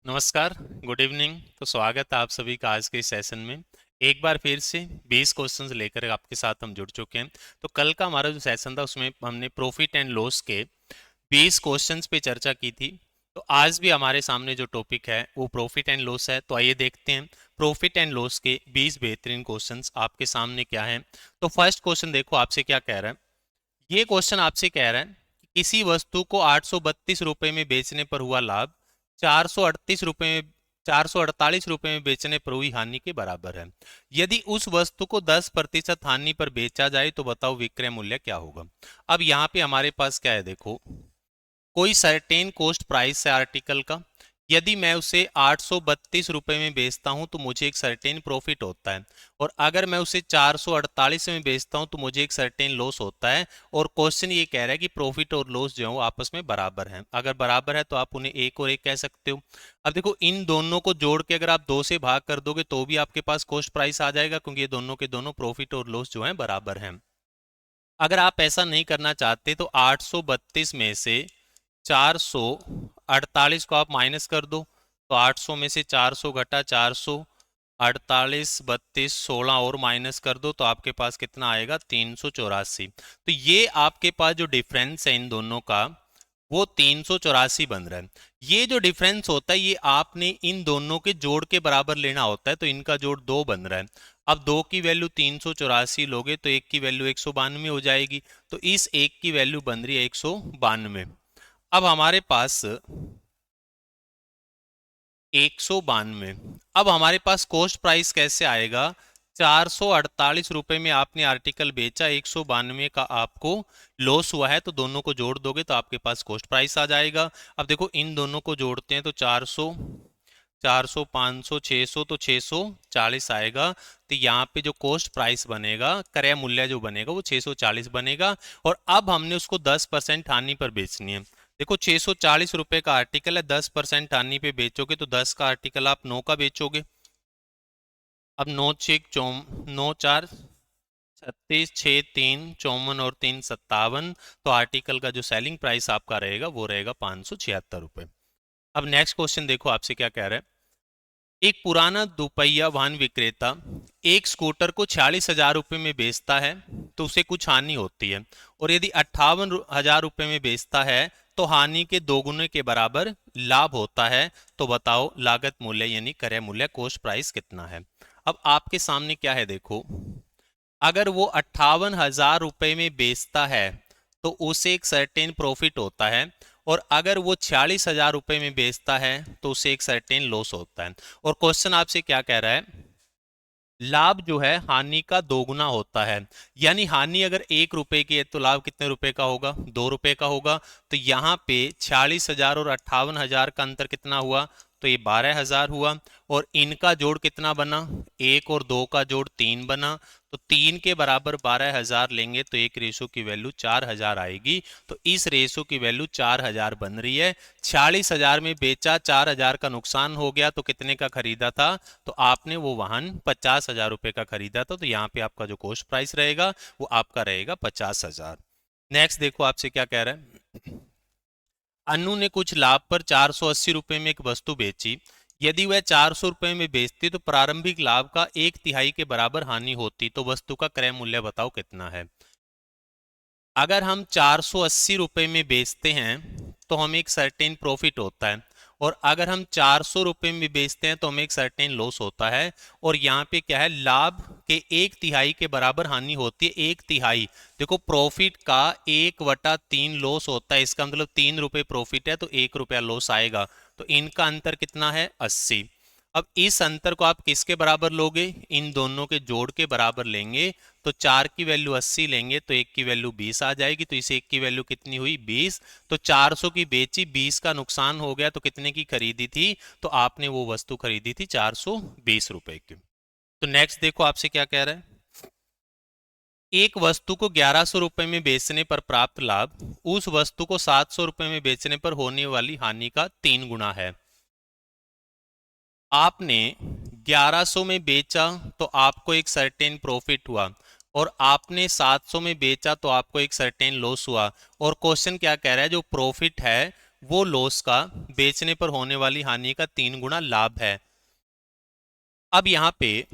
नमस्कार, good evening. तो स्वागत है आप सभी का आज के इस सेशन में। एक बार फिर से 20 क्वेश्चंस लेकर आपके साथ हम जुड़ चुके हैं। तो कल का हमारा जो सेशन था उसमें हमने प्रॉफिट एंड लॉस के 20 क्वेश्चंस पे चर्चा की थी। तो आज भी हमारे सामने जो टॉपिक है वो प्रॉफिट एंड लॉस है। तो आइए देखते हैं प्रॉफिट एंड लॉस के 20 बेहतरीन क्वेश्चंस आपके सामने क्या हैं। तो फर्स्ट क्वेश्चन देखो आपसे क्या कह रहा है। ये क्वेश्चन आपसे कह रहा है कि किसी वस्तु को 832 रुपए में बेचने पर हुआ लाभ 438 रुपए में 448 रुपए में बेचने पर हुई हानि के बराबर है। यदि उस वस्तु को 10% हानि पर बेचा जाए तो बताओ विक्रय मूल्य क्या होगा। अब यहाँ पे हमारे पास क्या है, देखो कोई सर्टेन कॉस्ट प्राइस है आर्टिकल का। यदि मैं उसे 832 रुपए में बेचता हूं तो मुझे एक सर्टेन प्रॉफिट होता है, और अगर मैं उसे 448 में बेचता हूं तो मुझे एक सर्टेन लॉस होता है। और क्वेश्चन ये कह रहा है कि प्रॉफिट और लॉस जो है वो आपस में बराबर हैं। अगर बराबर है तो आप उन्हें एक और एक कह सकते हो। अब देखो इन दोनों को जोड़ के अगर आप 2 से भाग कर दोगे तो भी आपके पास कॉस्ट प्राइस आ जाएगा, क्योंकि ये दोनों के दोनों प्रॉफिट और लॉस जो है बराबर हैं। अगर आप ऐसा नहीं करना चाहते तो 832 में से 448 को आप माइनस कर दो। तो 800 में से 400 घटा 448, 32, 16 और माइनस कर दो तो आपके पास कितना आएगा, 384। तो ये आपके पास जो डिफरेंस है इन दोनों का वो 384 बन रहा है। ये जो डिफरेंस होता है ये आपने इन दोनों के जोड़ के बराबर लेना होता है। तो इनका जोड़ 2 बन रहा है। अब 2 की वैल्यू 384 लोगे तो 1 की वैल्यू 192 हो जाएगी। तो इस 1 की वैल्यू बन रही है 192। अब हमारे पास 192। अब हमारे पास कॉस्ट प्राइस कैसे आएगा। 448 रुपए में आपने आर्टिकल बेचा, 192 का आपको लॉस हुआ है, तो दोनों को जोड़ दोगे तो आपके पास कॉस्ट प्राइस आ जाएगा। अब देखो इन दोनों को जोड़ते हैं तो 400, 400, 500, 600, तो 640 आएगा। तो यहाँ पे जो कॉस्ट प्राइस बनेगा, क्रय मूल्य जो बनेगा वो 640 बनेगा। और अब हमने उसको 10% हानि पर बेचनी है। देखो 640 रुपए का आर्टिकल है, 10% हानि पे बेचोगे तो 10 का आर्टिकल आप 9 का बेचोगे। अब 9 6 चौम 9 4 36, 6 3 54 और 3 57। तो आर्टिकल का जो सेलिंग प्राइस आपका रहेगा वो रहेगा 576 रुपए। अब नेक्स्ट क्वेश्चन देखो आपसे क्या कह रहा है। एक पुराना दोपहिया वाहन विक्रेता एक स्कूटर को 46,000 रुपये में बेचता है तो उसे कुछ हानि होती है, और यदि 58,000 रुपये में बेचता है तो हानि के दोगुने के बराबर लाभ होता है। तो बताओ लागत मूल्य यानी क्रय मूल्य कॉस्ट प्राइस कितना है। अब आपके सामने क्या है, देखो अगर वो 58,000 रुपये में बेचता है तो उसे एक सर्टेन प्रॉफिट होता है, और अगर वो 46,000 रुपये में बेचता है तो उसे एक सर्टेन लॉस होता है। और क्वेश्चन आपसे क्या कह रहा है, लाभ जो है हानि का दोगुना होता है। यानी हानि अगर 1 रुपए की है तो लाभ कितने रुपए का होगा, 2 रुपए का होगा। तो यहाँ पे 46,000 और 58,000 का अंतर कितना हुआ, तो ये 12,000 हुआ। और इनका जोड़ कितना बना, 1 और 2 का जोड़ 3 बना। तो 3 के बराबर 12,000 लेंगे तो एक रेशो की वैल्यू 4,000 आएगी। तो इस रेशो की वैल्यू 4,000 बन रही है। 46,000 में बेचा, 4,000 का नुकसान हो गया, तो कितने का खरीदा था, तो आपने वो वाहन 50,000 रुपए का खरीदा था। तो यहाँ पे आपका जो कॉस्ट प्राइस रहेगा वो आपका रहेगा 50,000। नेक्स्ट देखो आपसे क्या कह रहा है। अनु ने कुछ लाभ पर 480 रुपए में एक वस्तु बेची। यदि वह 400 रुपए में बेचती तो प्रारंभिक लाभ का 1/3 के बराबर हानि होती। तो वस्तु का क्रय मूल्य बताओ कितना है। अगर हम 480 रुपए में बेचते हैं तो हमें एक सर्टेन प्रॉफिट होता है, और अगर हम 400 रुपए में बेचते हैं तो हमें एक सर्टेन लॉस होता है। और यहाँ पे क्या है, लाभ के 1/3 के बराबर हानि होती है। 1/3 देखो प्रॉफिट का 1/3 लॉस होता है, इसका मतलब 3 रुपए प्रॉफिट है तो 1 रुपया लॉस आएगा। तो इनका अंतर कितना है, 80। अब इस अंतर को आप किसके बराबर लोगे, इन दोनों के जोड़ के बराबर लेंगे। तो 4 की वैल्यू 80 लेंगे तो 1 की वैल्यू 20 आ जाएगी। तो इस 1 की वैल्यू कितनी हुई, 20। तो 400 की बेची, 20 का नुकसान हो गया, तो कितने की खरीदी थी, तो आपने वो वस्तु खरीदी थी 420 रुपए की। तो नेक्स्ट देखो आपसे क्या कह रहा है। एक वस्तु को 1100 रुपए में बेचने पर प्राप्त लाभ उस वस्तु को 700 रुपए में बेचने पर होने वाली हानि का 3 गुना है। आपने 1100 में बेचा तो आपको एक सर्टेन प्रॉफिट हुआ, और आपने 700 में बेचा तो आपको एक सर्टेन लॉस हुआ। और क्वेश्चन क्या कह रहा है, जो प्रॉफिट है वो लॉस का बेचने पर होने वाली हानि का 3 गुना लाभ है। अब यहाँ पे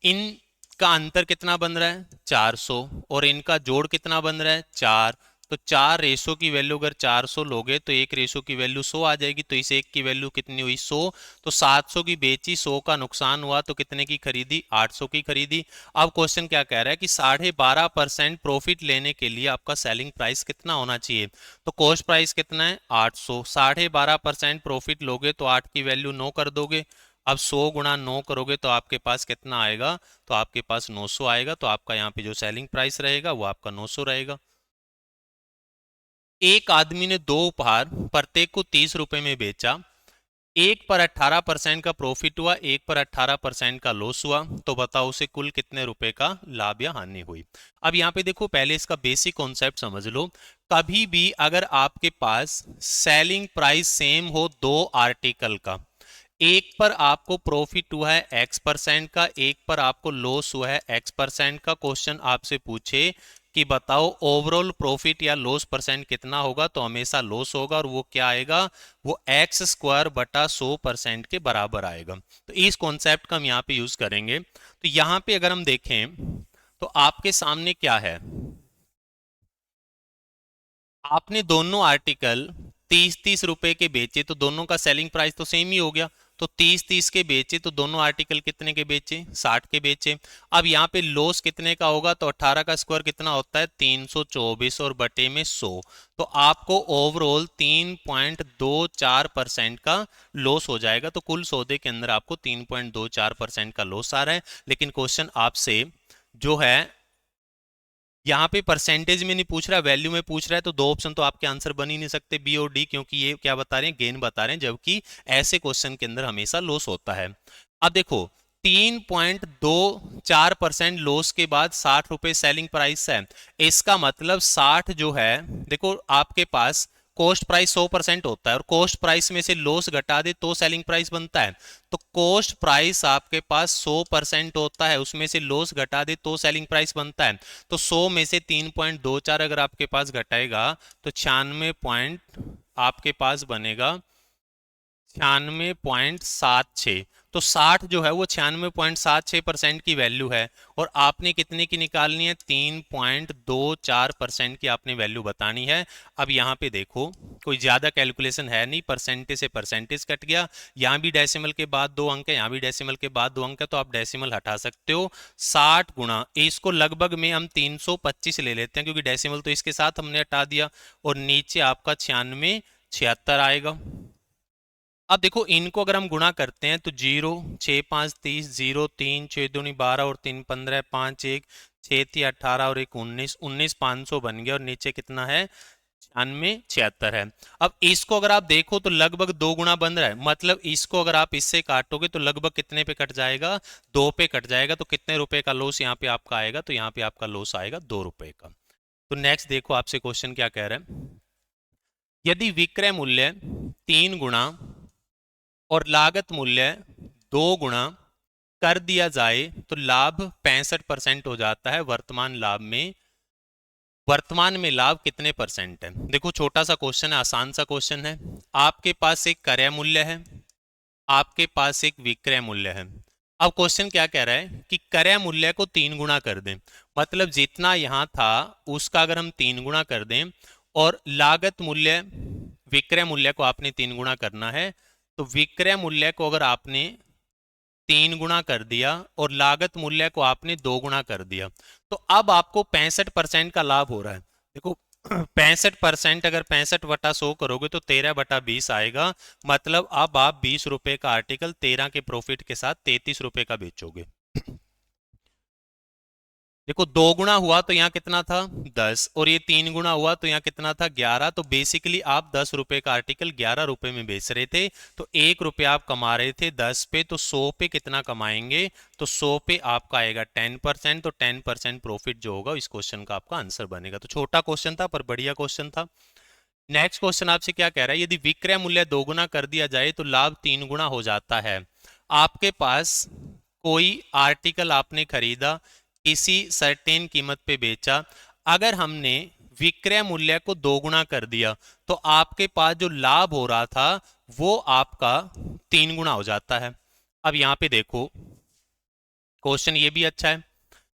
इनका अंतर कितना बन रहा है 400, और इनका जोड़ कितना बन रहा है 4। तो 4 रेशो की वैल्यू अगर 400 लोगे तो एक रेशो की वैल्यू 100 आ जाएगी, तो इस एक की वैल्यू कितनी हुई 100। तो 700 की बेची, 100 का नुकसान हुआ, तो कितने की खरीदी 800 की खरीदी। अब क्वेश्चन क्या कह रहा है कि 12.5% प्रॉफिट लेने के लिए आपका सेलिंग प्राइस कितना होना चाहिए। तो कॉस्ट प्राइस कितना है 800, 12.5% प्रॉफिट लोगे तो 8 की वैल्यू 9 कर दोगे। अब 100 गुणा 9 करोगे तो आपके पास कितना आएगा, तो आपके पास 900 आएगा। तो आपका यहाँ पे जो सेलिंग प्राइस रहेगा वो आपका 900 रहेगा। एक आदमी ने 2 उपहार प्रत्येक को 30 रुपए में बेचा, एक पर 18% का प्रॉफिट हुआ, एक पर 18% का लॉस हुआ, तो बताओ उसे कुल कितने रुपए का लाभ या हानि हुई। अब यहाँ पे देखो, पहले इसका बेसिक कॉन्सेप्ट समझ लो। कभी भी अगर आपके पास सेलिंग प्राइस सेम हो दो आर्टिकल का, एक पर आपको प्रॉफिट हुआ है x% का, एक पर आपको लॉस हुआ है x% का, क्वेश्चन आपसे पूछे कि बताओ ओवरऑल प्रॉफिट या लॉस परसेंट कितना होगा, तो हमेशा लॉस होगा, और वो क्या आएगा, वो x² बटा 100% के बराबर आएगा। तो इस कॉन्सेप्ट का हम यहाँ पे यूज करेंगे। तो यहाँ पे अगर हम देखें तो आपके सामने क्या है, आपने दोनों आर्टिकल 30-30 रुपए के बेचे, तो दोनों का सेलिंग प्राइस तो सेम ही हो गया। तो 30-30 के बेचे, तो दोनों आर्टिकल कितने के बेचे 60 के बेचे। अब यहाँ पे लॉस कितने का होगा, तो 18 का स्क्वायर कितना होता है 324, और बटे में 100। तो आपको ओवरऑल 3.24% का लॉस हो जाएगा। तो कुल सौदे के अंदर आपको 3.24% का लॉस आ रहा है। लेकिन क्वेश्चन आपसे जो है यहाँ पे परसेंटेज में नहीं पूछ रहा, वैल्यू में पूछ रहा है, तो दो ऑप्शन तो आपके आंसर बन ही नहीं सकते, बी और डी, क्योंकि ये क्या बता रहे हैं, गेन बता रहे हैं, जबकि ऐसे क्वेश्चन के अंदर हमेशा लॉस होता है। अब देखो 3.24% लॉस के बाद 60 रुपए सेलिंग प्राइस है। इसका मतलब 60 जो है, देखो आपके पास कॉस्ट प्राइस 100% होता है, और कॉस्ट प्राइस में से लॉस घटा दे तो सेलिंग प्राइस बनता है। तो कॉस्ट प्राइस आपके पास 100% होता है, उसमें से लॉस घटा दे तो सेलिंग प्राइस बनता है। तो 100 में से 3.24 अगर आपके पास घटाएगा तो 96 पॉइंट आपके पास बनेगा 96.76। तो 60 जो है वो 96.76% की वैल्यू है, और आपने कितने की निकालनी है 3.24% की आपने वैल्यू बतानी है। अब यहाँ पे देखो कोई ज्यादा कैलकुलेशन है नहीं, परसेंटेज से परसेंटेज कट गया, यहाँ भी डेसिमल के बाद 2 अंक है, यहाँ भी डेसिमल के बाद 2 अंक है, तो आप डेसिमल हटा सकते हो। 60 गुणा, इसको लगभग में हम 325 ले लेते हैं, क्योंकि डेसिमल तो इसके साथ हमने हटा दिया, और नीचे आपका 9676 आएगा। अब देखो इनको अगर हम गुणा करते हैं तो 0 6 5 30, 0 3 6 दूनी 12, और 3 15, 5 1 6 3 18, और 1 19, 500 बन गया, और नीचे कितना है 9676 है। अब इसको अगर आप देखो तो लगभग 2 गुना बन रहा है, मतलब इसको अगर आप इससे काटोगे तो लगभग कितने पे कट जाएगा 2 पे कट जाएगा। तो कितने रुपए का लॉस यहाँ पे आपका आएगा, तो यहाँ पे आपका लॉस आएगा 2 रुपए का। तो नेक्स्ट देखो आपसे क्वेश्चन क्या कह रहा है, यदि विक्रय मूल्य 3 गुना और लागत मूल्य 2 गुना कर दिया जाए तो लाभ 65% हो जाता है। वर्तमान में लाभ कितने परसेंट है। देखो छोटा सा क्वेश्चन है, आसान सा क्वेश्चन है। आपके पास एक क्रय मूल्य है, आपके पास एक विक्रय मूल्य है। अब क्वेश्चन क्या कह रहा है कि क्रय मूल्य को 3 गुना कर दें, मतलब जितना यहां था उसका अगर हम 3 गुना कर दें, और लागत मूल्य विक्रय मूल्य को आपने 3 गुना करना है। तो विक्रय मूल्य को अगर आपने 3 गुना कर दिया और लागत मूल्य को आपने 2 गुना कर दिया, तो अब आपको 65% का लाभ हो रहा है। देखो 65%, अगर 65/100 करोगे तो 13/20 आएगा, मतलब अब आप 20 रुपए का आर्टिकल 13 के प्रॉफिट के साथ 33 रुपए का बेचोगे। देखो 2 गुना हुआ तो यहाँ कितना था 10, और ये 3 गुना हुआ तो यहाँ कितना था 11। तो बेसिकली आप 10 रुपए का आर्टिकल 11 रुपए में बेच रहे थे, तो 1 रुपया आप कमा रहे थे 10 पे, तो 100 पे कितना कमाएंगे, तो 100 पे आपका आएगा 10%। तो 10% प्रॉफिट जो होगा इस क्वेश्चन का आपका आंसर बनेगा। तो छोटा क्वेश्चन था पर बढ़िया क्वेश्चन था। नेक्स्ट क्वेश्चन आपसे क्या कह रहा है, यदि विक्रय मूल्य 2 गुना कर दिया जाए तो लाभ 3 गुना हो जाता है। आपके पास कोई आर्टिकल आपने खरीदा, किसी सर्टेन कीमत पे बेचा, अगर हमने विक्रय मूल्य को दोगुना कर दिया, तो आपके पास जो लाभ हो रहा था वो आपका 3 गुना हो जाता है। अब यहां पे देखो, क्वेश्चन ये भी अच्छा है।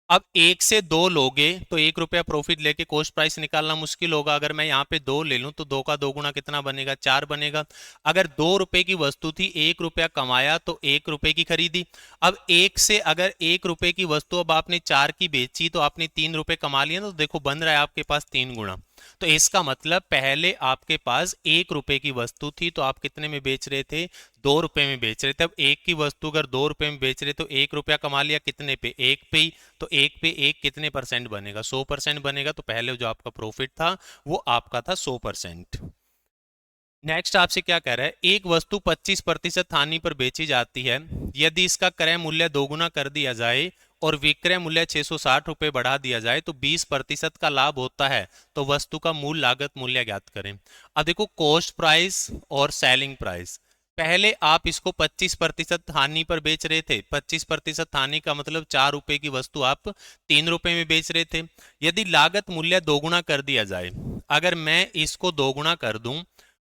अब 1 से 2 लोगे तो 1 रुपया प्रॉफिट लेके कॉस्ट प्राइस निकालना मुश्किल होगा। अगर मैं यहाँ पे 2 ले लूं तो 2 का 2 गुना कितना बनेगा, 4 बनेगा। अगर 2 रुपए की वस्तु थी, 1 रुपया कमाया तो 1 रुपए की खरीदी। अब अगर 1 रुपए की वस्तु अब आपने 4 की बेची तो आपने 3 रुपए कमा लिया ना, तो देखो बन रहा है आपके पास 3 गुना। तो इसका मतलब पहले आपके पास 1 रुपए की वस्तु थी तो आप कितने में बेच रहे थे, 2 रुपए में बेच रहे थे। अब एक की वस्तु अगर 2 रुपए में बेच रहे तो 1 रुपया कमा लिया कितने पे, 1 पे ही। तो 1 पे 1 कितने परसेंट बनेगा, 100% बनेगा। तो पहले जो आपका प्रॉफिट था वो आपका था 100%। नेक्स्ट आपसे क्या कह रहा है, एक वस्तु 25% हानि पर बेची जाती है। यदि इसका क्रय मूल्य दोगुना कर दिया जाए और विक्रय मूल्य 660 रुपए बढ़ा दिया जाए तो 20% का लाभ होता है। तो वस्तु का मूल लागत मूल्य ज्ञात करें। अब देखो, कॉस्ट प्राइस और सेलिंग प्राइस, पहले आप इसको 25% हानि पर बेच रहे थे। 25% हानि का मतलब 4 रुपए की वस्तु आप 3 रुपए में बेच रहे थे। यदि लागत मूल्य दोगुना कर दिया जाए, अगर मैं इसको दोगुना कर दूं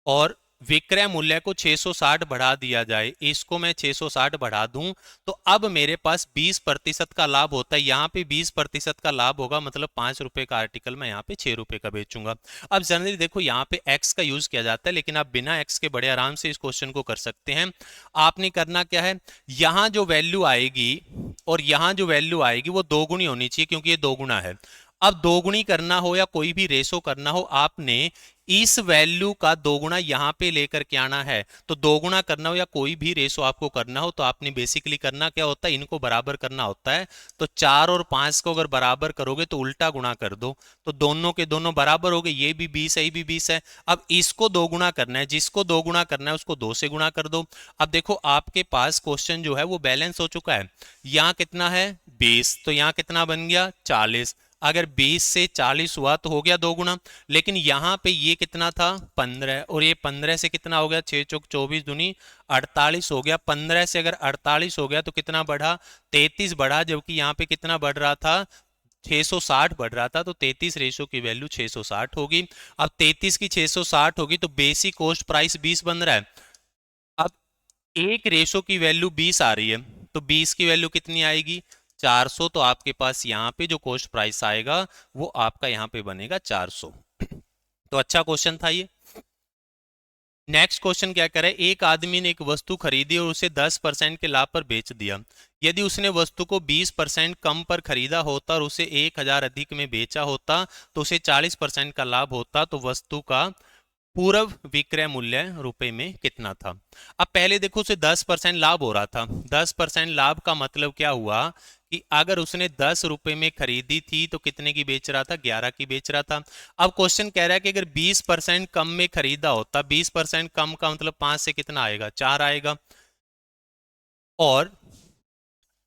और विक्रय मूल्य को 660 बढ़ा दिया जाए, इसको मैं 660 बढ़ा दूं, तो अब मेरे पास 20% का लाभ होता है। यहाँ पे 20% का लाभ होगा, मतलब 5 रुपए का आर्टिकल मैं यहाँ पे 6 रुपए का बेचूंगा। अब जनरली देखो यहाँ पे एक्स का यूज किया जाता है, लेकिन आप बिना एक्स के बड़े आराम से इस क्वेश्चन को कर सकते हैं। आपने करना क्या है, यहाँ जो वैल्यू आएगी और यहाँ जो वैल्यू आएगी वो दोगुनी होनी चाहिए, क्योंकि ये दोगुना है। अब दोगुनी करना हो या कोई भी रेशो करना हो, आपने इस वैल्यू का दोगुना यहां पे लेकर के आना है। तो दोगुना करना हो या कोई भी रेशो आपको करना हो तो आपने बेसिकली करना क्या होता है, इनको बराबर करना होता है। तो 4 और 5 को अगर बराबर करोगे तो उल्टा गुणा कर दो, तो दोनों के दोनों बराबर हो गए। ये भी 20 है, ये भी 20 है। अब इसको दोगुना करना है, जिसको दोगुना करना है उसको 2 से गुणा कर दो। अब देखो आपके पास क्वेश्चन जो है वो बैलेंस हो चुका है। यहाँ कितना है 20, तो यहाँ कितना बन गया 40। अगर 20 से 40 हुआ तो हो गया दोगुना। लेकिन यहाँ पे ये कितना था 15, और ये 15 से कितना हो गया, 6 चौक 24 दूनी 48 हो गया। 15 से अगर 48 हो गया तो कितना बढ़ा, 33 बढ़ा। जबकि यहाँ पे कितना बढ़ रहा था, 660 बढ़ रहा था। तो 33 रेशो की वैल्यू 660 होगी। अब 33 की 660 होगी तो बेसिक कॉस्ट प्राइस 20 बन रहा है। अब एक रेशो की वैल्यू 20 आ रही है, तो 20 की वैल्यू कितनी आएगी 400। तो आपके पास यहाँ पे जो कॉस्ट प्राइस आएगा वो आपका यहाँ पे बनेगा 400। तो अच्छा क्वेश्चन था ये। नेक्स्ट क्वेश्चन क्या कर रहा है, एक आदमी ने एक वस्तु खरीदी और उसे 10% के लाभ पर बेच दिया। यदि उसने वस्तु को 20% कम पर खरीदा होता और उसे 1000 अधिक में बेचा होता तो उसे 40% का लाभ होता। तो वस्तु का पूर्व विक्रय मूल्य रुपए में कितना था। अब पहले देखो उसे 10% लाभ हो रहा था। 10% लाभ का मतलब क्या हुआ कि अगर उसने 10 रुपए में खरीदी थी तो कितने की बेच रहा था, 11 की बेच रहा था। अब क्वेश्चन कह रहा है कि अगर 20% कम में खरीदा होता, 20% कम का मतलब 5 से कितना आएगा 4 आएगा, और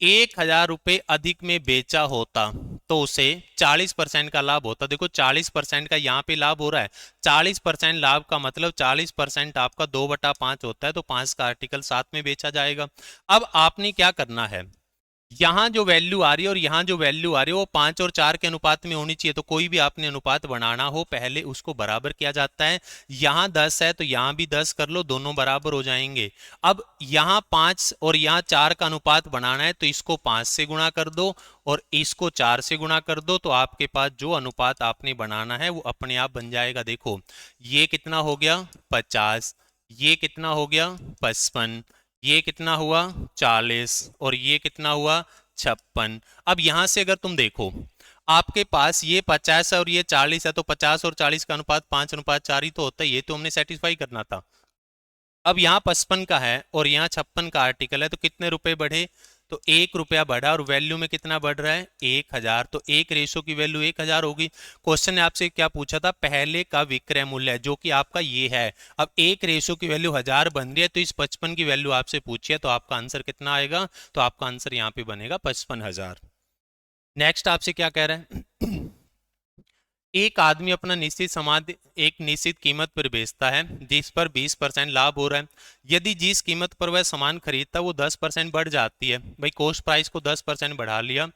1000 रुपए अधिक में बेचा होता तो उसे 40% का लाभ होता। देखो 40% का यहाँ पे लाभ हो रहा है। 40% लाभ का मतलब 40% आपका 2/5 होता है, तो 5 का आर्टिकल साथ में बेचा जाएगा। अब आपने क्या करना है, यहाँ जो वैल्यू आ रही है और यहाँ जो वैल्यू आ रही है वो 5 और 4 के अनुपात में होनी चाहिए। तो कोई भी आपने अनुपात बनाना हो पहले उसको बराबर किया जाता है। यहाँ 10 है तो यहाँ भी 10 कर लो, दोनों बराबर हो जाएंगे। अब यहाँ 5 और यहाँ 4 का अनुपात बनाना है तो इसको 5 से गुणा कर दो और इसको 4 से गुणा कर दो, तो आपके पास जो अनुपात आपने बनाना है वो अपने आप बन जाएगा। देखो ये कितना हो गया 50, ये कितना हो गया 55, ये कितना हुआ 40 और ये कितना हुआ 56। अब यहां से अगर तुम देखो आपके पास ये 50 है और ये 40 है, तो 50 और 40 का अनुपात 5:4 ही तो होता है। ये तो हमने सेटिस्फाई करना था। अब यहाँ 55 का है और यहाँ 56 का आर्टिकल है, तो कितने रुपए बढ़े, तो 1 रुपया बढ़ा और वैल्यू में कितना बढ़ रहा है 1000। तो एक रेशो की वैल्यू 1000 होगी। क्वेश्चन ने आपसे क्या पूछा था, पहले का विक्रय मूल्य जो कि आपका ये है। अब एक रेशो की वैल्यू 1000 बन रही है, तो इस 55 की वैल्यू आपसे पूछी है, तो आपका आंसर कितना आएगा, तो आपका आंसर यहाँ पे बनेगा 55,000। नेक्स्ट आपसे क्या कह रहा है, एक आदमी अपना निश्चित सामान एक निश्चित कीमत पर बेचता है जिस पर 20% लाभ हो रहा है। यदि जिस कीमत पर वह सामान खरीदता है वो 10% बढ़ जाती है, भाई कॉस्ट प्राइस को 10% बढ़ा लिया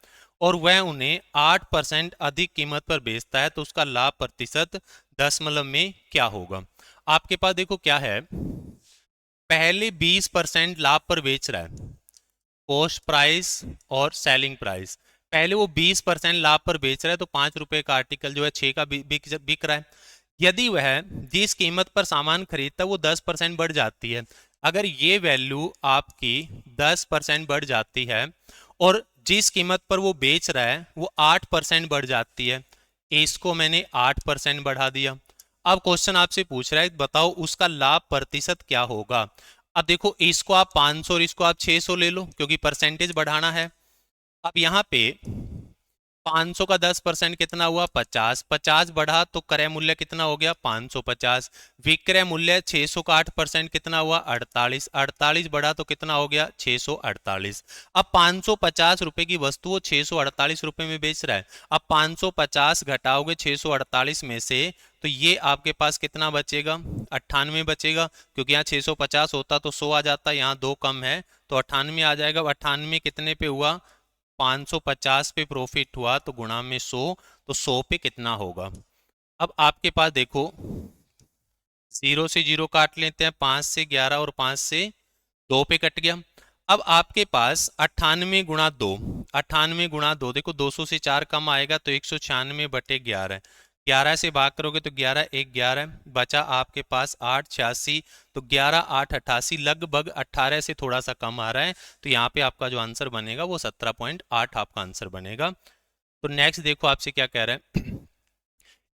और वह उन्हें 8% अधिक कीमत पर बेचता है तो उसका लाभ प्रतिशत दशमलव में क्या होगा। आपके पास देखो क्या है, पहले 20% लाभ पर बेच रहा है, कॉस्ट प्राइस और सेलिंग प्राइस। पहले वो 20% लाभ पर बेच रहा है तो 5 रुपए का आर्टिकल जो है 6 का बिक रहा है। यदि वह जिस कीमत पर सामान खरीदता है वो 10% बढ़ जाती है, अगर ये वैल्यू आपकी 10% बढ़ जाती है और जिस कीमत पर वो बेच रहा है वो 8% बढ़ जाती है, इसको मैंने 8% बढ़ा दिया। अब क्वेश्चन आपसे पूछ रहा है बताओ उसका लाभ प्रतिशत क्या होगा। अब देखो इसको आप 500 और इसको आप 600 ले लो क्योंकि परसेंटेज बढ़ाना है। अब यहाँ पे 500 का 10% कितना हुआ 50, 50 बढ़ा तो क्रय मूल्य कितना हो गया 550, विक्रय मूल्य 600 का 8% कितना हुआ 48, 48 बढ़ा तो कितना हो गया 648। अब 550 रुपए की वस्तु वो 648 रुपए में बेच रहा है। अब 550 घटाओगे 648 में से तो ये आपके पास कितना बचेगा 98 बचेगा, क्योंकि यहाँ 650 होता तो 100 आ जाता, यहाँ 2 कम है तो 98 आ जाएगा। 98 कितने पे हुआ 550 पे प्रॉफिट हुआ तो गुणा में 100, तो 100 पे कितना होगा। अब आपके पास देखो 0 से 0 काट लेते हैं, 5 से 11 और 5 से 2 पे कट गया। अब आपके पास 98 गुणा 2, 98 गुणा 2 देखो 200 से 4 कम आएगा तो 196/11, 11 से भाग करोगे तो 11 1 11 बचा आपके पास 8 86, तो 11 8 88 लगभग 18 से थोड़ा सा कम आ रहा है, तो यहाँ पे आपका जो आंसर बनेगा वो 17.8 आपका आंसर बनेगा। तो नेक्स्ट देखो आपसे क्या कह रहा है,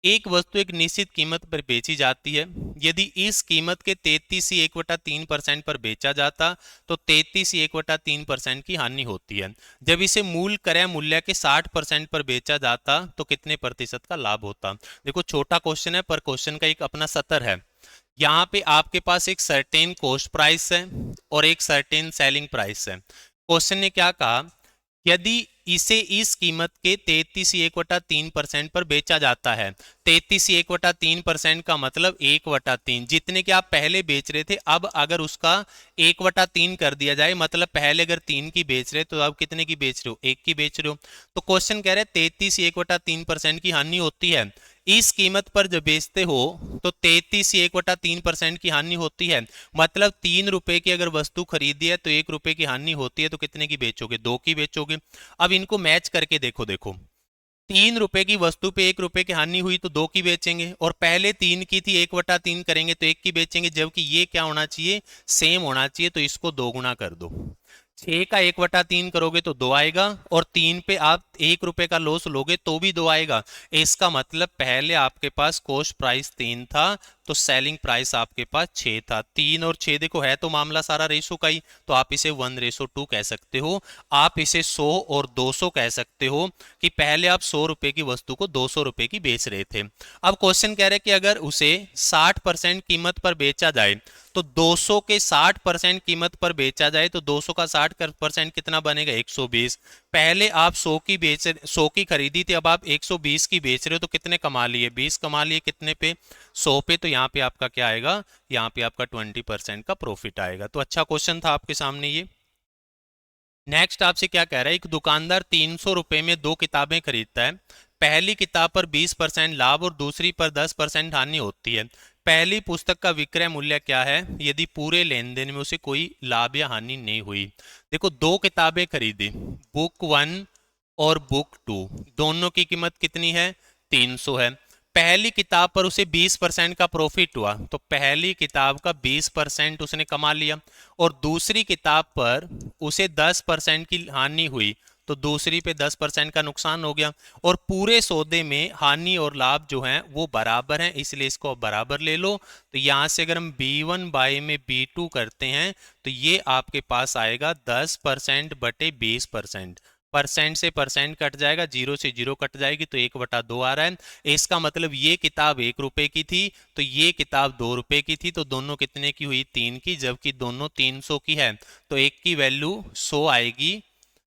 एक वस्तु एक निश्चित कीमत पर बेची जाती है, यदि इस कीमत के 33.1/3% पर बेचा जाता तो 33.1/3% की हानि होती है। जब इसे मूल क्रय मूल्य के 60% पर बेचा जाता तो कितने प्रतिशत का लाभ होता। देखो छोटा क्वेश्चन है पर क्वेश्चन का एक अपना सतर है। यहाँ पे आपके पास एक सर्टेन कॉस्ट प्राइस है और एक सर्टेन सेलिंग प्राइस है। क्वेश्चन ने क्या कहा, यदि इसे इस कीमत के 33.1/3% पर बेचा जाता है, 33.1/3% का मतलब 1/3, जितने के आप पहले बेच रहे थे अब अगर उसका 1/3 कर दिया जाए, मतलब पहले अगर 3 की बेच रहे तो अब कितने की बेच रहे हो 1 की बेच रहे हो, तो क्वेश्चन कह रहे हैं 33.1/3% की हानि होती है। इस कीमत पर जब बेचते हो तो 33.1/3% की हानि होती है, मतलब 3 रुपए की अगर वस्तु खरीदी है तो 1 रुपए की हानि होती है, तो कितने की बेचोगे 2 की बेचोगे। अब इनको मैच करके देखो, देखो 3 रुपए की वस्तु पे 1 रुपए की हानि हुई तो 2 की बेचेंगे, और पहले 3 की थी 1/3 करेंगे तो 1 की बेचेंगे, जबकि ये क्या होना चाहिए सेम होना चाहिए, तो इसको 2 गुना कर दो। 6 का 1/3 करोगे तो 2 आएगा, और 3 पे आप 1 रुपए का लॉस लोगे तो भी 2 आएगा। इसका मतलब पहले आपके पास कॉस्ट प्राइस 3 था तो सेलिंग प्राइस आपके पास 6 था। 3 और 6 देखो है तो मामला सारा रेशो का ही, तो आप इसे 1:2 कह सकते हो। आप इसे 100 और 200 कह सकते हो कि पहले आप 100 रुपए की वस्तु को 200 रुपए की बेच रहे थे। अब क्वेश्चन कह रहे हैं कि अगर उसे 60% कीमत पर बेचा जाए तो 200 के 60% कीमत पर बेचा जाए तो 200 का 60% कितना बनेगा 120। पहले आप 100 की खरीदी थी, अब आप 120 की बेच रहे हो तो कितने कमा लिए 20 कमा लिए, कितने पे 100 पे, तो यहाँ पे आपका क्या आएगा, यहाँ पे आपका 20% का प्रॉफिट आएगा। तो अच्छा क्वेश्चन था आपके सामने ये। नेक्स्ट आपसे क्या कह रहा है, एक दुकानदार 300 रुपए में 2 किताबें खरीदता है। पहली किताब पर 20% लाभ और दूसरी पर 10% हानि होती है। पहली पुस्तक का विक्रय मूल्य क्या है यदि पूरे लेन देन में उसे कोई लाभ या हानि नहीं हुई। देखो 2 किताबें खरीदी, बुक 1 और बुक 2, दोनों की कीमत कितनी है 300 है। पहली किताब पर उसे 20% का प्रॉफिट हुआ, तो पहली किताब का 20% उसने कमा लिया, और दूसरी किताब पर उसे 10% की हानि हुई तो दूसरी पे 10% का नुकसान हो गया, और पूरे सौदे में हानि और लाभ जो है वो बराबर हैं, इसलिए इसको आप बराबर ले लो। तो यहां से अगर हम B1 बाई में B2 करते हैं तो ये आपके पास आएगा 10% बटे 20%। परसेंट से परसेंट कट जाएगा, 0 से 0 कट जाएगी तो 1/2 आ रहा है। इसका मतलब ये किताब 1 रुपए की थी तो ये किताब 2 रुपए की थी, तो दोनों कितने की हुई 3 की, जबकि दोनों 300 की है तो एक की वैल्यू 100 आएगी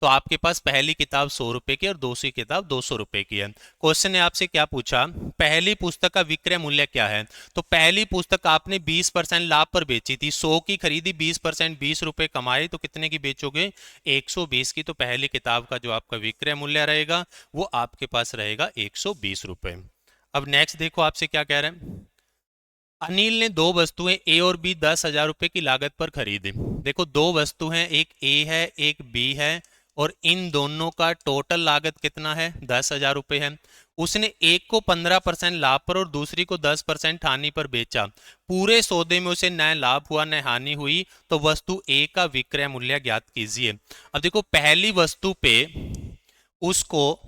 तो आपके पास पहली किताब 100 रुपए की और दूसरी किताब 200 रुपए की है। क्वेश्चन ने आपसे क्या पूछा, पहली पुस्तक का विक्रय मूल्य क्या है। तो पहली पुस्तक आपने 20% लाभ पर बेची थी, 100 की खरीदी, 20% 20 रुपए कमाए, तो कितने की बेचोगे, 120 की। तो पहली किताब का जो आपका विक्रय मूल्य रहेगा वो आपके पास रहेगा 120 रुपए। अब नेक्स्ट देखो आपसे क्या कह रहे हैं। अनिल ने दो वस्तुएं ए और बी 10,000 रुपए की लागत पर खरीदी। देखो दो वस्तु हैं, एक ए है एक बी है, और इन दोनों का टोटल लागत कितना है, 10,000 रुपए है। उसने एक को 15% लाभ पर और दूसरी को 10% हानि पर बेचा। पूरे सौदे में उसे न लाभ हुआ न हानि हुई, तो वस्तु ए का विक्रय मूल्य ज्ञात कीजिए। अब देखो पहली वस्तु पे उसको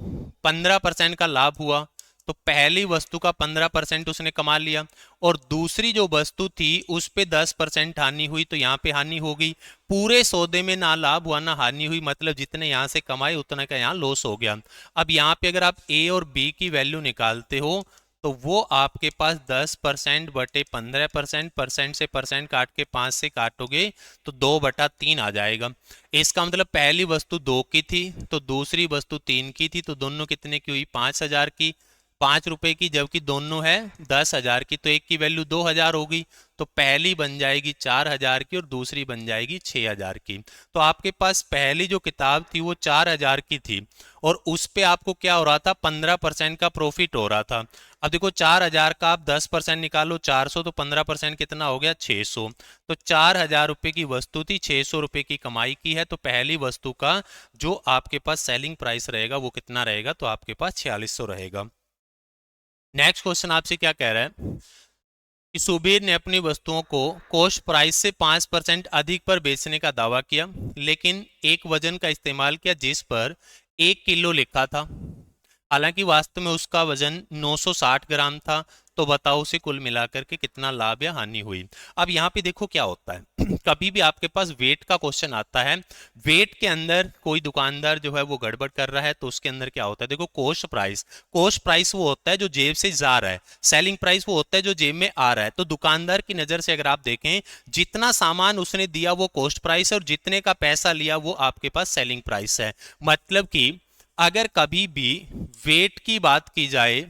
15% का लाभ हुआ, तो पहली वस्तु का 15% उसने कमा लिया, और दूसरी जो वस्तु थी उस पे 10% हानि हुई, तो यहाँ पे हानि हो गई। पूरे सौदे में ना लाभ हुआ ना हानि हुई, मतलब जितने यहाँ से कमाए उतने का यहाँ लॉस हो गया। अब यहाँ पे अगर आप ए और बी की वैल्यू निकालते हो तो वो आपके पास 10% बटे 15%, परसेंट से परसेंट काट के 5 से काटोगे तो 2/3 आ जाएगा। इसका मतलब पहली वस्तु 2 की थी तो दूसरी वस्तु 3 की थी, तो दोनों कितने की हुई, 5,000 की, 5 रुपए की, जबकि दोनों है 10,000 की, तो एक की वैल्यू 2,000 होगी। तो पहली बन जाएगी 4,000 की और दूसरी बन जाएगी 6,000 की। तो आपके पास पहली जो किताब थी वो 4,000 की थी और उस पे आपको क्या हो रहा था, 15% का प्रॉफिट हो रहा था। अब देखो 4,000 का आप 10% निकालो, 400, तो 15% कितना हो गया, 600। तो 4,000 रुपए की वस्तु थी, 600 रुपए की कमाई की है, तो पहली वस्तु का जो आपके पास सेलिंग प्राइस रहेगा वो कितना रहेगा, तो आपके पास 4600 रहेगा। नेक्स्ट क्वेश्चन आपसे क्या कह रहा है कि सुबीर ने अपनी वस्तुओं को कॉस्ट प्राइस से 5% अधिक पर बेचने का दावा किया, लेकिन एक वजन का इस्तेमाल किया जिस पर 1 किलो लिखा था। हालांकि वास्तव में उसका वजन 960 ग्राम था। तो बताओ उसे कुल मिलाकर के कितना लाभ या हानि हुई। अब यहाँ पे देखो क्या होता है कभी भी आपके पास वेट का क्वेश्चन आता है, वेट के अंदर कोई दुकानदार जो है वो गड़बड़ कर रहा है, तो उसके अंदर क्या होता है, देखो कॉस्ट प्राइस वो होता है जो जेब से जा रहा है, सेलिंग प्राइस वो होता है जो जेब में आ रहा है। तो दुकानदार की नजर से अगर आप देखें, जितना सामान उसने दिया वो कॉस्ट प्राइस है और जितने का पैसा लिया वो आपके पास सेलिंग प्राइस है। मतलब कि अगर कभी भी वेट की बात की जाए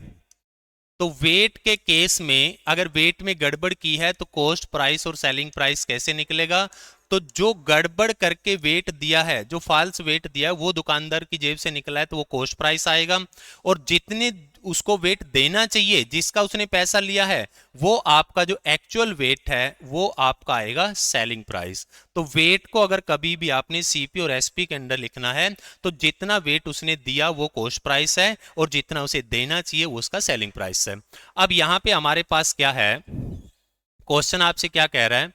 तो वेट के केस में अगर वेट में गड़बड़ की है तो कॉस्ट प्राइस और सेलिंग प्राइस कैसे निकलेगा, तो जो गड़बड़ करके वेट दिया है, जो फाल्स वेट दिया है वो दुकानदार की जेब से निकला है तो वो कॉस्ट प्राइस आएगा, और जितने उसको वेट देना चाहिए जिसका उसने पैसा लिया है वो आपका जो एक्चुअल वेट है वो आपका आएगा सेलिंग प्राइस। तो वेट को अगर कभी भी आपने सीपी और एसपी के अंदर लिखना है तो जितना वेट उसने दिया वो कॉस्ट प्राइस है और जितना उसे देना चाहिए वो उसका सेलिंग प्राइस है। अब यहां पे हमारे पास क्या है, क्वेश्चन आपसे क्या कह रहा है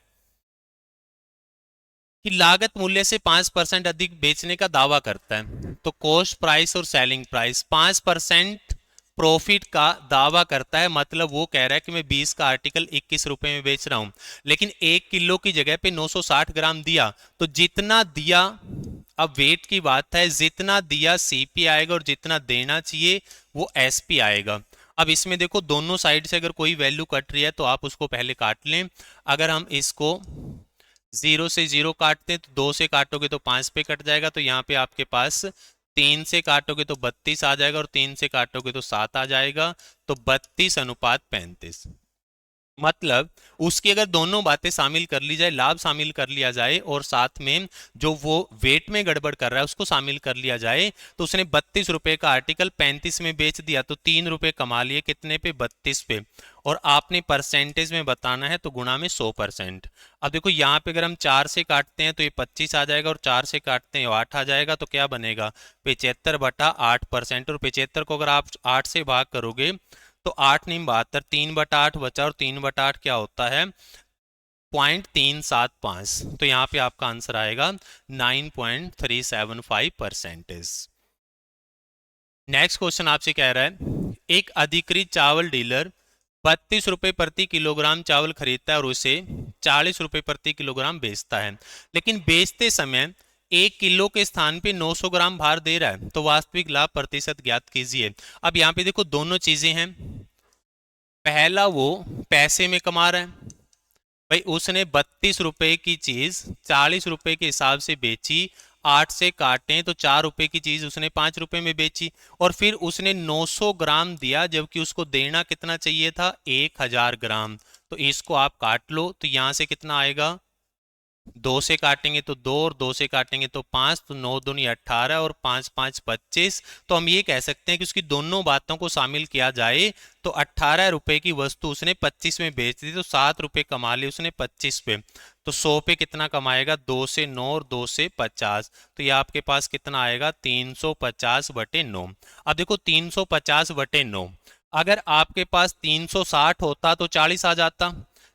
कि लागत मूल्य से 5% अधिक बेचने का दावा करता है। तो कॉस्ट प्राइस और सेलिंग प्राइस 5% प्रॉफिट का दावा करता है, मतलब वो कह रहा है कि मैं 20 का आर्टिकल 21 रुपए में बेच रहा हूं, लेकिन 1 किलो की जगह पे 960 ग्राम दिया, तो जितना दिया, अब वेट की बात है, जितना दिया सीपी आएगा और जितना देना चाहिए वो एसपी आएगा। अब इसमें देखो दोनों साइड से अगर कोई वैल्यू कट रही है तो आप उसको पहले काट लें। अगर हम इसको 0 से 0 काटते हैं तो 2 से काटोगे तो 5 पे कट जाएगा, तो यहाँ पे आपके पास 3 से काटोगे तो 32 आ जाएगा और 3 से काटोगे तो 7 आ जाएगा, तो 32:35। मतलब उसकी अगर दोनों बातें शामिल कर ली जाए, लाभ शामिल कर लिया जाए और साथ में जो वो वेट में गड़बड़ कर रहा है उसको शामिल कर लिया जाए, तो उसने 32 रुपए का आर्टिकल 35 में बेच दिया, तो 3 रुपए कमा लिए, कितने पे, 32 पे, और आपने परसेंटेज में बताना है तो गुणा में 100%। अब देखो यहाँ पे अगर हम 4 से काटते हैं तो ये 25 आ जाएगा और 4 से काटते हैं 8 आ जाएगा, तो क्या बनेगा, 75/8%। और 75 को अगर आप 8 से भाग करोगे तो 8 नहीं 72, 3/8 बचा, और 3/8 क्या होता है, 0.375। तो यहाँ पे आपका आंसर आएगा 9.375%। नेक्स्ट क्वेश्चन आपसे कह रहा है एक अधिकृत चावल डीलर 32 रुपए प्रति किलोग्राम चावल खरीदता है और उसे 40 रुपए प्रति किलोग्राम बेचता है, लेकिन बेचते समय 1 किलो के स्थान पे 900 ग्राम भार दे रहा है, तो वास्तविक लाभ प्रतिशत ज्ञात कीजिए। अब यहाँ पे देखो दोनों चीजें हैं, पहला वो पैसे में कमा रहा है, भाई उसने 32 रुपए की चीज 40 रुपए के हिसाब से बेची, 8 से काटें तो 4 रुपए की चीज उसने 5 रुपए में बेची, और फिर उसने 900 ग्राम दिया, जबकि उसको देना कितना चाहिए था, 1000 ग्राम। तो इसको आप काट लो, तो यहां से कितना आएगा, 2 से काटेंगे तो 2, और 2 से काटेंगे तो 5, तो 9 दूनी 18 और 5 5 25। तो हम ये कह सकते हैं कि उसकी दोनों बातों को शामिल किया जाए तो 18 रुपए की वस्तु उसने 25 में बेच दी, तो 7 रुपए कमा लिए उसने 25 पे। तो 100 पे कितना कमाएगा, 2 से 9 और 2 से 50। तो ये आपके पास कितना आएगा, 350/9। अब देखो 350/9, अगर आपके पास 360 होता तो 40 आ जाता,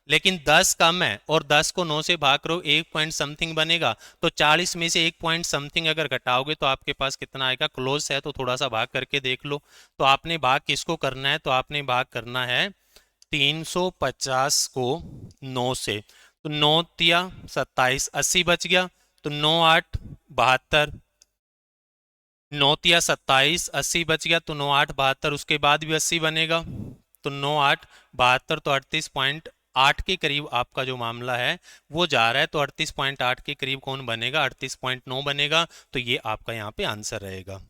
लेकिन 10 कम है और 10 को 9 से भाग करो, 1 पॉइंट समथिंग बनेगा। तो 40 में से 1 पॉइंट समथिंग अगर घटाओगे तो आपके पास कितना आएगा, क्लोज है तो थोड़ा सा भाग करके देख लो। तो आपने भाग किसको करना है, तो आपने भाग करना है 350 को 9 से। तो 9 तिया 27, 80 बच गया। तो 9 8 72, 9 तिया 27, 80 बच गया। तो 9 8 72, उसके बाद भी 80 बनेगा। तो 9 8 72, तो 38.8 के करीब आपका जो मामला है वो जा रहा है। तो 38.8 के करीब कौन बनेगा, 38.9 बनेगा। तो ये आपका यहाँ पे आंसर रहेगा।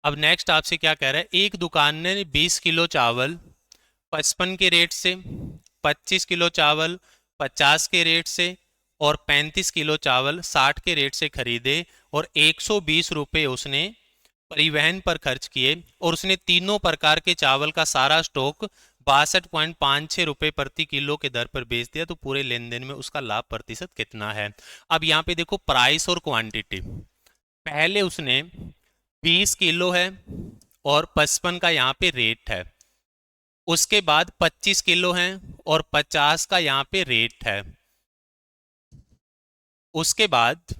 अब नेक्स्ट आपसे क्या कह रहा है, एक दुकान ने 20 किलो चावल 55 के रेट से, 25 किलो चावल 50 के रेट से और 35 किलो चावल 60 के रेट से खरीदे, और 120 रुपये उसने परिवहन पर खर्च किए, और उसने तीनों प्रकार के चावल का सारा स्टॉक 62.56 रुपये प्रति किलो के दर पर बेच दिया। तो पूरे लेन देन में उसका लाभ प्रतिशत कितना है। अब यहाँ पे देखो प्राइस और क्वांटिटी, पहले उसने 20 किलो है और 55 का यहाँ पे रेट है, उसके बाद 25 किलो है और 50 का यहाँ पे रेट है, उसके बाद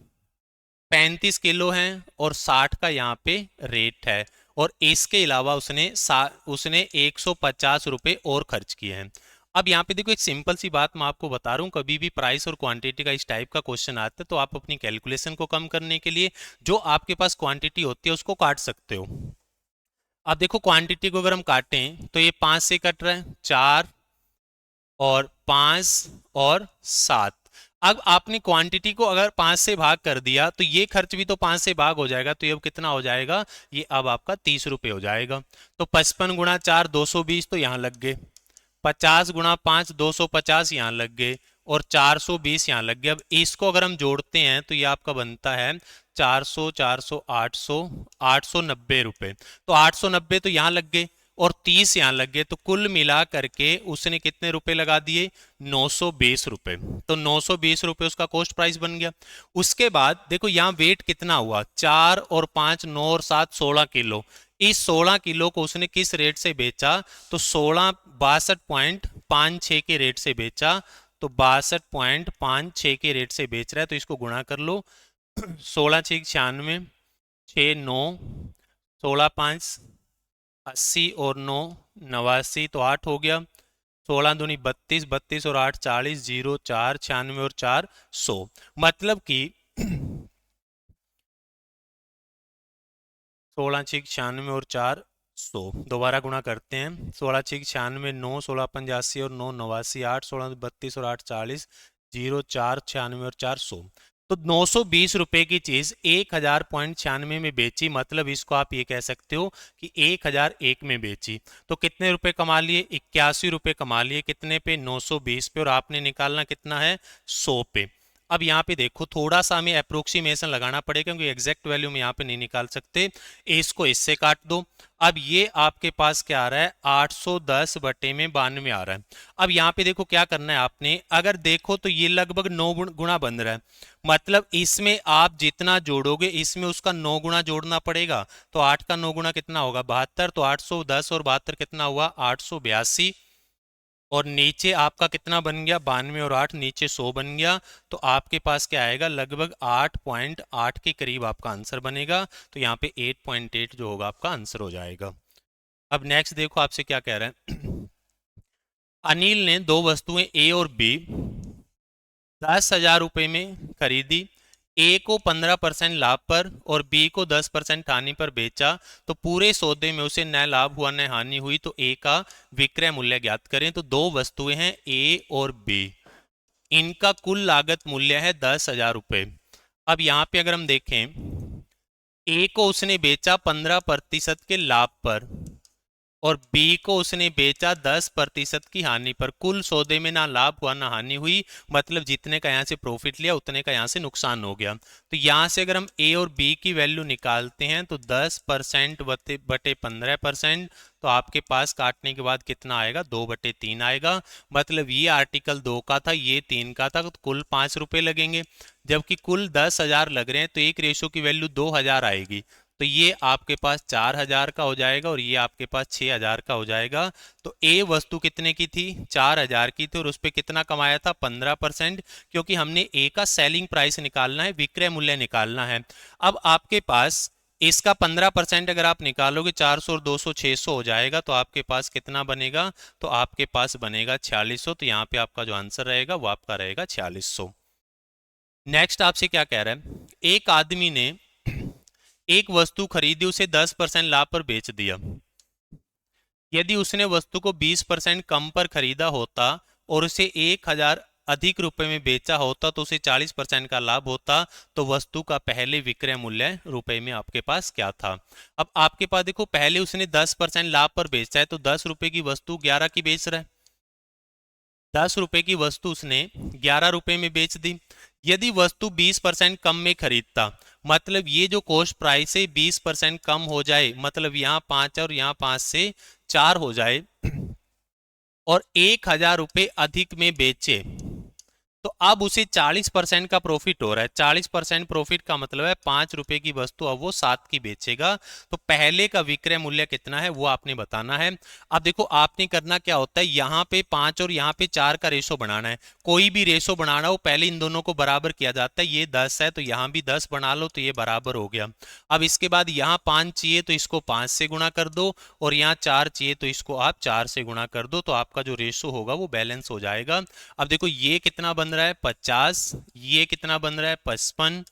35 किलो हैं और 60 का यहाँ पे रेट है, और इसके अलावा उसने 150 रुपये और खर्च किए हैं। अब यहाँ पे देखो एक सिंपल सी बात मैं आपको बता रहा हूँ, कभी भी प्राइस और क्वांटिटी का इस टाइप का क्वेश्चन आता है तो आप अपनी कैलकुलेशन को कम करने के लिए जो आपके पास क्वांटिटी होती है उसको काट सकते हो। अब देखो क्वांटिटी को अगर हम काटें तो ये 5 से कट रहा है, 4 और 5 और 7। अब आपने क्वांटिटी को अगर 5 से भाग कर दिया तो ये खर्च भी तो 5 से भाग हो जाएगा। तो ये अब कितना हो जाएगा, ये अब आपका 30 रुपये हो जाएगा। तो 55 गुणा 4 220, तो यहाँ लग गए। 50 गुणा 5 250 यहाँ लग गए, और 420 यहाँ लग गए। अब इसको अगर हम जोड़ते हैं तो ये आपका बनता है 400 400 800 890 रुपये। तो 890 तो यहाँ लग गए और 30 यहाँ लग गए, तो कुल मिला करके उसने कितने रुपए लगा दिए, 920 रुपये। तो 920 रुपये उसका कॉस्ट प्राइस बन गया। उसके बाद देखो यहाँ वेट कितना हुआ, 4 और 5 9 और 7 16 किलो। इस 16 किलो को उसने किस रेट से बेचा, तो 62.56 के रेट से बेचा। तो 62.56 के रेट से बेच रहा है, तो इसको गुणा कर लो। 16 6 96, 6 9, 16 5 80 और 9 89, तो 8 हो गया। 16 दूनी 32, 32 और 8 40, 0 4 96 और 4 100। मतलब कि 16 6 96 और 4 100, दोबारा गुणा करते हैं। 16 6 96, 9 16 85 और 9 89, 8 16 32 और 8 40, 0 4 96 और 4 100। तो 920 रुपए की चीज 1000.96 में बेची, मतलब इसको आप ये कह सकते हो कि 1001 में बेची। तो कितने रुपए कमा लिए, 81 रुपए कमा लिए। कितने पे, 920 पे, और आपने निकालना कितना है, 100 पे। अब यहाँ पे देखो थोड़ा सा हमें अप्रोक्सीमेशन लगाना पड़ेगा क्योंकि एग्जैक्ट वैल्यू में यहाँ पे नहीं निकाल सकते। इसको इससे काट दो। अब ये आपके पास क्या आ रहा है, 810/92 आ रहा है। अब यहाँ पे देखो क्या करना है आपने, अगर देखो तो ये लगभग 9 गुना बन रहा है, मतलब इसमें आप जितना जोड़ोगे इसमें उसका 9 गुना जोड़ना पड़ेगा। तो 8 का 9 गुना कितना होगा, 72। तो 810 और 72 कितना हुआ, 882। और नीचे आपका कितना बन गया, 92 और 8, नीचे 100 बन गया। तो आपके पास क्या आएगा, लगभग 8.8 के करीब आपका आंसर बनेगा। तो यहाँ पे 8.8 जो होगा आपका आंसर हो जाएगा। अब नेक्स्ट देखो आपसे क्या कह रहा है। अनिल ने दो वस्तुएं ए और बी 10,000 रुपये में खरीदी। ए को 15% लाभ पर और बी को 10% हानि पर बेचा। तो पूरे सौदे में उसे न लाभ हुआ न हानि हुई। तो ए का विक्रय मूल्य ज्ञात करें। तो दो वस्तुएं हैं ए और बी, इनका कुल लागत मूल्य है 10,000 रुपये। अब यहाँ पे अगर हम देखें ए को उसने बेचा 15% के लाभ पर और बी को उसने बेचा 10% की हानि पर। कुल सौदे में ना लाभ हुआ ना हानि हुई, मतलब जितने का यहाँ से प्रॉफिट लिया उतने का यहाँ से नुकसान हो गया। तो यहाँ से अगर हम ए और बी की वैल्यू निकालते हैं तो 10% बटे 15%, तो आपके पास काटने के बाद कितना आएगा, 2/3 आएगा। मतलब ये आर्टिकल 2 का था, ये 3 का था, तो कुल 5 रुपए लगेंगे। जबकि कुल 10,000 लग रहे हैं तो एक रेशो की वैल्यू 2,000 आएगी। तो ये आपके पास 4,000 का हो जाएगा और ये आपके पास 6,000 का हो जाएगा। तो ए वस्तु कितने की थी, 4,000 की थी और उस पर कितना कमाया था, 15%, क्योंकि हमने ए का सेलिंग प्राइस निकालना है, विक्रय मूल्य निकालना है। अब आपके पास इसका 15% अगर आप निकालोगे 400 और 200 600 हो जाएगा, तो आपके पास कितना बनेगा, तो आपके पास बनेगा 4600। तो यहाँ पे आपका जो आंसर रहेगा वो आपका रहेगा 4600। नेक्स्ट आपसे क्या कह रहा है, एक आदमी ने एक वस्तु खरीदी, उसे 10% लाभ पर बेच दिया। यदि उसने वस्तु को 20% कम पर खरीदा होता और उसे 1,000 अधिक रुपए में बेचा होता तो उसे 40% का लाभ होता, तो वस्तु का पहले विक्रय मूल्य रुपए में आपके पास क्या था। अब आपके पास देखो, पहले उसने 10% लाभ पर बेचा है तो 10 रुपए की वस्तु 11 की बेच रहा है। 10 रुपए की वस्तु उसने 11 रुपए में बेच दी। यदि वस्तु 20% कम में खरीदता, मतलब ये जो कॉस्ट प्राइस है 20% कम हो जाए, मतलब यहाँ 5 और यहाँ 5 से 4 हो जाए और 1,000 रुपए अधिक में बेचे, तो अब उसे 40% का प्रॉफिट हो रहा है। 40% प्रॉफिट का मतलब है 5 रुपए की वस्तु अब वो 7 की बेचेगा। तो पहले का विक्रय मूल्य कितना है वो आपने बताना है। अब देखो, आपने करना क्या होता है, यहाँ पे 5 और यहाँ पे 4 का रेशो बनाना है। कोई भी रेशो बनाना हो पहले इन दोनों को बराबर किया जाता है। ये 10 है तो यहाँ भी 10 बना लो, तो ये बराबर हो गया। अब इसके बाद यहाँ 5 चाहिए तो इसको 5 से गुणा कर दो और यहाँ 4 चाहिए तो इसको आप 4 से गुणा कर दो, तो आपका जो रेशो होगा वो बैलेंस हो जाएगा। अब देखो, ये कितना बन रहा है, 50, ये कितना बन रहा है, 55,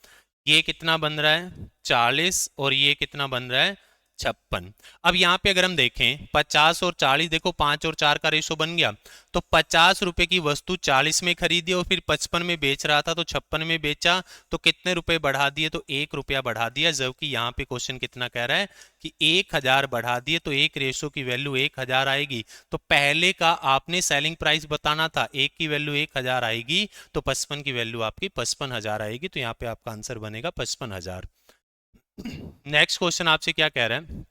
ये कितना बन रहा है, 40, और ये कितना बन रहा है, 56। अब यहाँ पे अगर हम देखें 50 और 40, देखो 5 और 4 का रेशो बन गया। तो 50 रुपए की वस्तु 40 में खरीदी और फिर 55 में बेच रहा था तो 56 में बेचा, तो कितने रुपए बढ़ा दिए, तो 1 रुपया बढ़ा दिया। जबकि यहाँ पे क्वेश्चन कितना कह रहा है कि 1,000 बढ़ा दिए, तो एक रेशो की वैल्यू 1,000 आएगी। तो पहले का आपने सेलिंग प्राइस बताना था, एक की वैल्यू 1,000 आएगी तो 55 की वैल्यू आपकी 55,000 आएगी। तो यहाँ पे आपका आंसर बनेगा 55,000। नेक्स्ट क्वेश्चन आपसे क्या कह रहा है,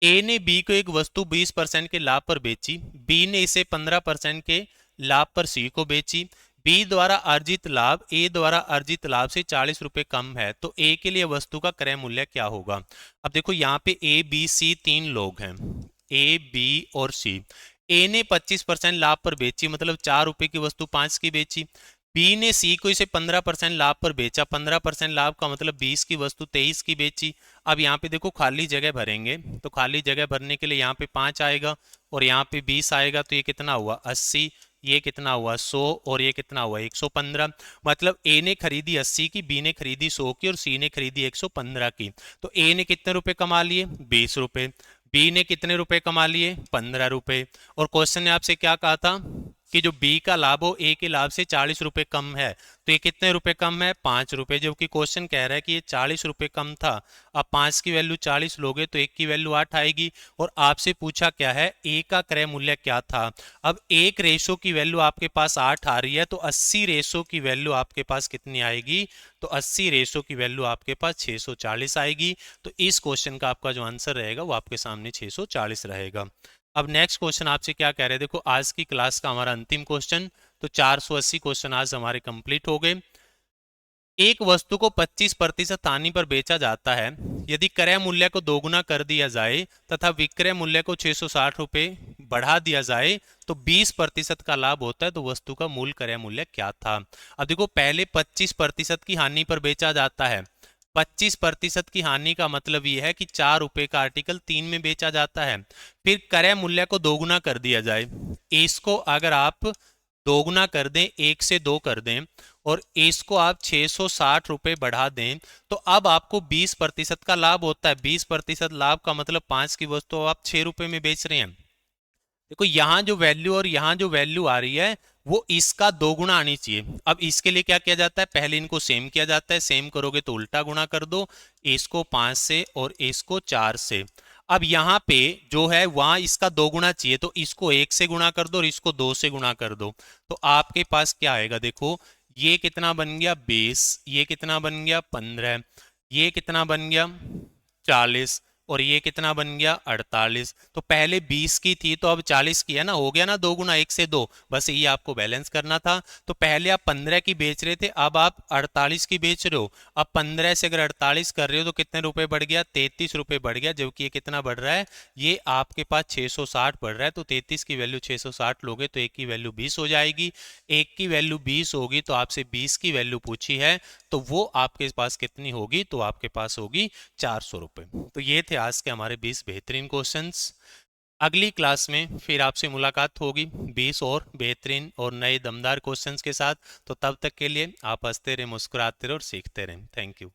ए ने बी को एक वस्तु 20% के लाभ पर बेची, बी ने इसे 15% के लाभ पर सी को बेची। बी द्वारा अर्जित लाभ ए द्वारा अर्जित लाभ से 40 रुपए कम है, तो ए के लिए वस्तु का क्रय मूल्य क्या होगा। अब देखो, यहाँ पे ए बी सी 3 लोग हैं, ए बी और सी। ए ने 25% लाभ पर बेची, मतलब 4 रुपए की वस्तु 5 की बेची। बी ने सी को इसे 15% लाभ पर बेचा, 15% लाभ का मतलब 20 की वस्तु 23 की बेची। अब यहाँ पे देखो, खाली जगह भरेंगे, तो खाली जगह भरने के लिए यहाँ पे 5 आएगा और यहाँ पे 20 आएगा, तो ये कितना हुआ, 80, ये कितना हुआ, 100, और ये कितना हुआ, 115। मतलब ए ने खरीदी 80 की, बी ने खरीदी 100 की और सी ने खरीदी 115 की। तो ए ने कितने रुपए कमा लिए, 20 रुपए। बी ने कितने रुपए कमा लिए, 15 रुपए। और क्वेश्चन ने आपसे क्या कहा था कि जो बी का लाभ हो ए के लाभ से 40 रुपए कम है, तो ये कितने रुपए कम है, 5 रुपए। जबकि क्वेश्चन कह रहा है कि ये 40 रुपए कम था। अब 5 की वैल्यू 40 लोगे तो एक की वैल्यू 8 आएगी। और आपसे पूछा क्या है, ए का क्रय मूल्य क्या था। अब एक रेशो की वैल्यू आपके पास 8 आ रही है, तो 80 रेशो की वैल्यू आपके पास कितनी आएगी, तो 80 रेशो की वैल्यू आपके पास 640 आएगी। तो इस क्वेश्चन का आपका जो आंसर रहेगा वो आपके सामने 640 रहेगा। अब नेक्स्ट क्वेश्चन आपसे क्या कह रहे हैं, देखो आज की क्लास का हमारा अंतिम क्वेश्चन, तो 480 क्वेश्चन आज हमारे कंप्लीट हो गए। एक वस्तु को 25% हानि पर बेचा जाता है, यदि क्रय मूल्य को दोगुना कर दिया जाए तथा विक्रय मूल्य को 660 रुपए बढ़ा दिया जाए तो 20% का लाभ होता है, तो वस्तु का मूल क्रय मूल्य क्या था। अब देखो, पहले 25% की हानि पर बेचा जाता है। 25% की हानि का मतलब यह है कि 4 रुपए का आर्टिकल 3 में बेचा जाता है। फिर क्रय मूल्य को दोगुना कर दिया जाए, इसको अगर आप दोगुना कर दें, 1 से 2 कर दें और इसको आप 660 रुपए बढ़ा दें, तो अब आपको 20% का लाभ होता है। 20% लाभ का मतलब 5 की वस्तु आप 6 रुपए में बेच रहे हैं। देखो, यहाँ जो वैल्यू और यहाँ जो वैल्यू आ रही है वो इसका 2 गुना आनी चाहिए। अब इसके लिए क्या किया जाता है, पहले इनको सेम किया जाता है, सेम करोगे तो उल्टा गुणा कर दो, इसको 5 से और इसको 4 से। अब यहाँ पे जो है वहां इसका 2 गुना चाहिए, तो इसको 1 से गुणा कर दो और इसको 2 से गुणा कर दो, तो आपके पास क्या आएगा, देखो ये कितना बन गया 20, ये कितना बन गया 15, ये कितना बन गया 40, और ये कितना बन गया 48। तो पहले 20 की थी तो अब 40 की है ना, हो गया ना 2 गुना 1 से 2, बस ये आपको बैलेंस करना था। तो पहले आप 15 की बेच रहे थे, अब आप 48 की बेच रहे हो। अब 15 से अगर 48 कर रहे हो तो कितने रुपए बढ़ गया, 33 रुपए बढ़ गया, जबकि ये कितना बढ़ रहा है, ये आपके पास 660 बढ़ रहा है। तो 33 की वैल्यू 660 लोगे तो एक की वैल्यू 20 हो जाएगी, एक की वैल्यू 20 होगी तो आपसे 20 की वैल्यू पूछी है, तो वो आपके पास कितनी होगी, तो आपके पास होगी 400 रुपए। तो ये थे आज के हमारे 20 बेहतरीन क्वेश्चंस। अगली क्लास में फिर आपसे मुलाकात होगी 20 और बेहतरीन और नए दमदार क्वेश्चंस के साथ। तो तब तक के लिए आप हंसते रहे, मुस्कुराते रहे और सीखते रहें। Thank you.